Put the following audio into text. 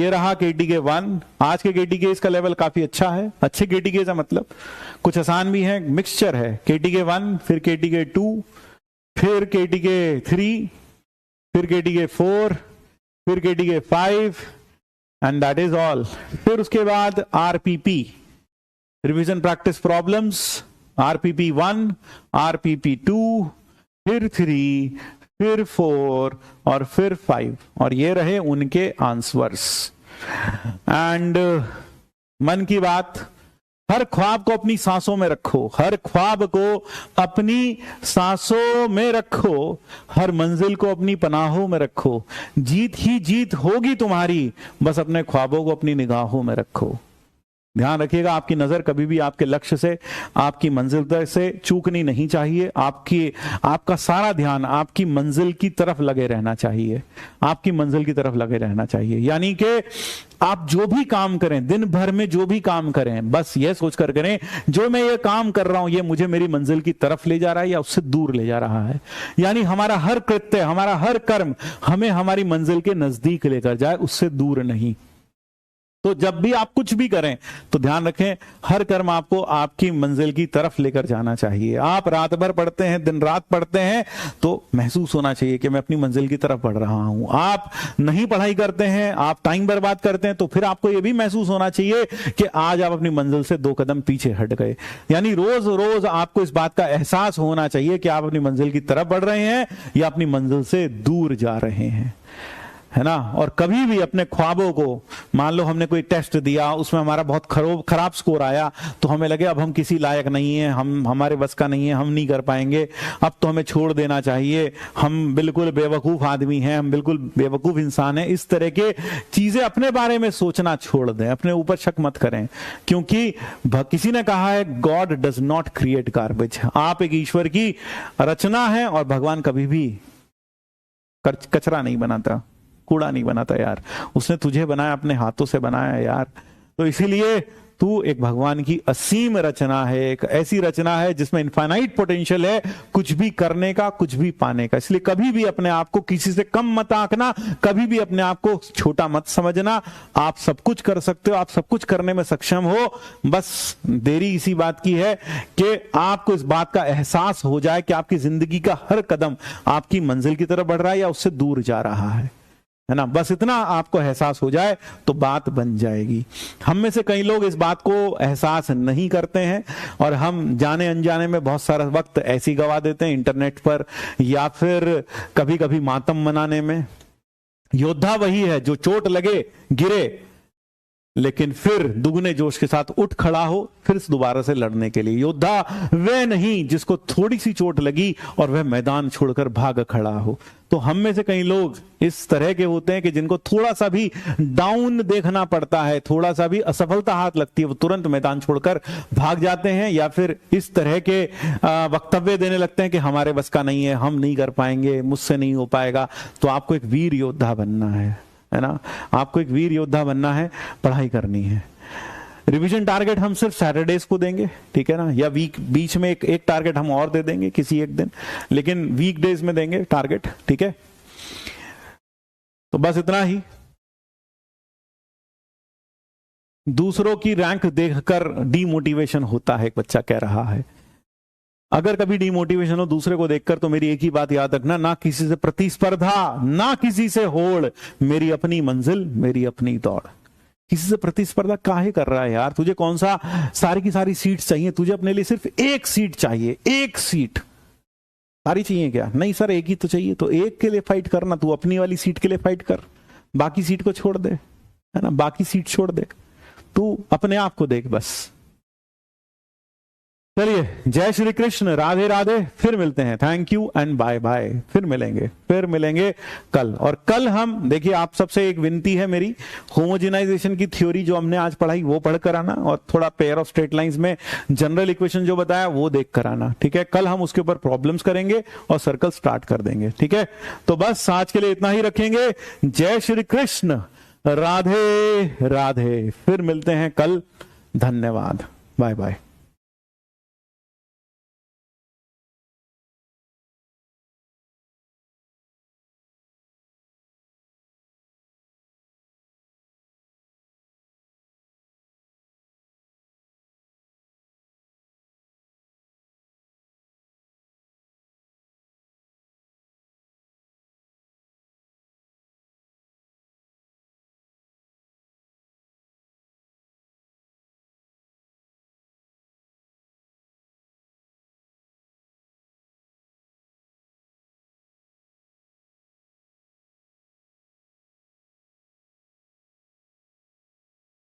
ये रहा KTK 1। आज के KTK का लेवल काफी अच्छा है। अच्छे KTK का मतलब कुछ आसान भी है, मिक्सचर है। KTK 1, फिर KTK 2, फिर KTK 3, फिर KTK 4, फिर KTK 5 and that is all. फिर उसके बाद RPP, revision practice problems, RPP 1, RPP 2, फिर 3, फिर 4 और फिर 5, और ये रहे उनके आंसर्स। एंड मन की बात, हर ख्वाब को अपनी सांसों में रखो, हर ख्वाब को अपनी सांसों में रखो, हर मंजिल को अपनी पनाहों में रखो। जीत ही जीत होगी तुम्हारी, बस अपने ख्वाबों को अपनी निगाहों में रखो। ध्यान रखिएगा, आपकी नजर कभी भी आपके लक्ष्य से, आपकी मंजिल तक से चूकनी नहीं चाहिए। आपका सारा ध्यान आपकी मंजिल की तरफ लगे रहना चाहिए, आपकी मंजिल की तरफ लगे रहना चाहिए। यानी कि आप जो भी काम करें, दिन भर में जो भी काम करें, बस ये सोचकर करें जो मैं ये काम कर रहा हूं ये मुझे मेरी मंजिल की तरफ ले जा रहा है या उससे दूर ले जा रहा है। यानी हमारा हर कृत्य, हमारा हर कर्म हमें हमारी मंजिल के नजदीक लेकर जाए, उससे दूर नहीं। तो जब भी आप कुछ भी करें तो ध्यान रखें, हर कर्म आपको आपकी मंजिल की तरफ लेकर जाना चाहिए। आप रात भर पढ़ते हैं, दिन रात पढ़ते हैं, तो महसूस होना चाहिए कि मैं अपनी मंजिल की तरफ बढ़ रहा हूं। आप नहीं पढ़ाई करते हैं, आप टाइम बर्बाद करते हैं, तो फिर आपको यह भी महसूस होना चाहिए कि आज आप अपनी मंजिल से 2 कदम पीछे हट गए। यानी रोज रोज आपको इस बात का एहसास होना चाहिए कि आप अपनी मंजिल की तरफ बढ़ रहे हैं या अपनी मंजिल से दूर जा रहे हैं, है ना। और कभी भी अपने ख्वाबों को, मान लो हमने कोई टेस्ट दिया, उसमें हमारा बहुत खराब स्कोर आया, तो हमें लगे अब हम किसी लायक नहीं है, हमारे बस का नहीं है, हम नहीं कर पाएंगे, अब तो हमें छोड़ देना चाहिए, हम बिल्कुल बेवकूफ आदमी हैं, हम बिल्कुल बेवकूफ इंसान हैं। इस तरह के चीजें अपने बारे में सोचना छोड़ दें, अपने ऊपर शक मत करें, क्योंकि किसी ने कहा है God does not create garbage. आप एक ईश्वर की रचना है और भगवान कभी भी कचरा नहीं बनाता, कूड़ा नहीं बनाता यार। उसने तुझे बनाया, अपने हाथों से बनाया यार। तो इसीलिए तू एक भगवान की असीम रचना है, एक ऐसी रचना है जिसमें इनफाइनाइट पोटेंशियल है कुछ भी करने का, कुछ भी पाने का। इसलिए कभी भी अपने आप को किसी से कम मत आंकना, कभी भी अपने आप को छोटा मत समझना। आप सब कुछ कर सकते हो, आप सब कुछ करने में सक्षम हो। बस देरी इसी बात की है कि आपको इस बात का एहसास हो जाए कि आपकी जिंदगी का हर कदम आपकी मंजिल की तरफ बढ़ रहा है या उससे दूर जा रहा है ना। बस इतना आपको एहसास हो जाए तो बात बन जाएगी। हम में से कई लोग इस बात को एहसास नहीं करते हैं और हम जाने अनजाने में बहुत सारा वक्त ऐसी गवा देते हैं इंटरनेट पर, या फिर कभी कभी मातम मनाने में। योद्धा वही है जो चोट लगे, गिरे, लेकिन फिर दुगने जोश के साथ उठ खड़ा हो फिर दोबारा से लड़ने के लिए। योद्धा वह नहीं जिसको थोड़ी सी चोट लगी और वह मैदान छोड़कर भाग खड़ा हो। तो हम में से कई लोग इस तरह के होते हैं कि जिनको थोड़ा सा भी डाउन देखना पड़ता है, थोड़ा सा भी असफलता हाथ लगती है, वो तुरंत मैदान छोड़कर भाग जाते हैं, या फिर इस तरह के वक्तव्य देने लगते हैं कि हमारे बस का नहीं है, हम नहीं कर पाएंगे, मुझसे नहीं हो पाएगा। तो आपको एक वीर योद्धा बनना है ना। आपको एक वीर योद्धा बनना है, पढ़ाई करनी है। रिवीजन टारगेट हम सिर्फ सैटरडेज को देंगे, ठीक है ना, या बीच में एक टारगेट हम और दे देंगे किसी एक दिन, लेकिन वीकडेज में देंगे टारगेट, ठीक है। तो बस इतना ही। दूसरों की रैंक देखकर डीमोटिवेशन होता है, एक बच्चा कह रहा है। अगर कभी डिमोटिवेशन हो दूसरे को देखकर, तो मेरी एक ही बात याद रखना, ना किसी से प्रतिस्पर्धा, ना किसी से होड़, मेरी अपनी मंजिल, मेरी अपनी दौड़। किसी से प्रतिस्पर्धा काहे कर रहा है यार? तुझे कौन सा सारी की सारी सीट चाहिए? तुझे अपने लिए सिर्फ एक सीट चाहिए, एक सीट। सारी चाहिए क्या? नहीं सर, एक ही तो चाहिए। तो एक के लिए फाइट करना, तू अपनी वाली सीट के लिए फाइट कर, बाकी सीट को छोड़ दे, है ना, बाकी सीट छोड़ दे, तू अपने आप को देख बस। चलिए, जय श्री कृष्ण, राधे राधे। फिर मिलते हैं, thank you and bye bye. फिर मिलेंगे कल। और कल हम देखिए, आप सबसे एक विनती है मेरी, होमोजेनाइजेशन की थ्योरी जो हमने आज पढ़ाई वो पढ़ कर आना, और थोड़ा पेयर ऑफ स्ट्रेट लाइंस में जनरल इक्वेशन जो बताया वो देख कर आना, ठीक है। कल हम उसके ऊपर प्रॉब्लम्स करेंगे और सर्कल स्टार्ट कर देंगे, ठीक है। तो बस आज के लिए इतना ही रखेंगे। जय श्री कृष्ण, राधे राधे। फिर मिलते हैं कल। धन्यवाद, बाय बाय।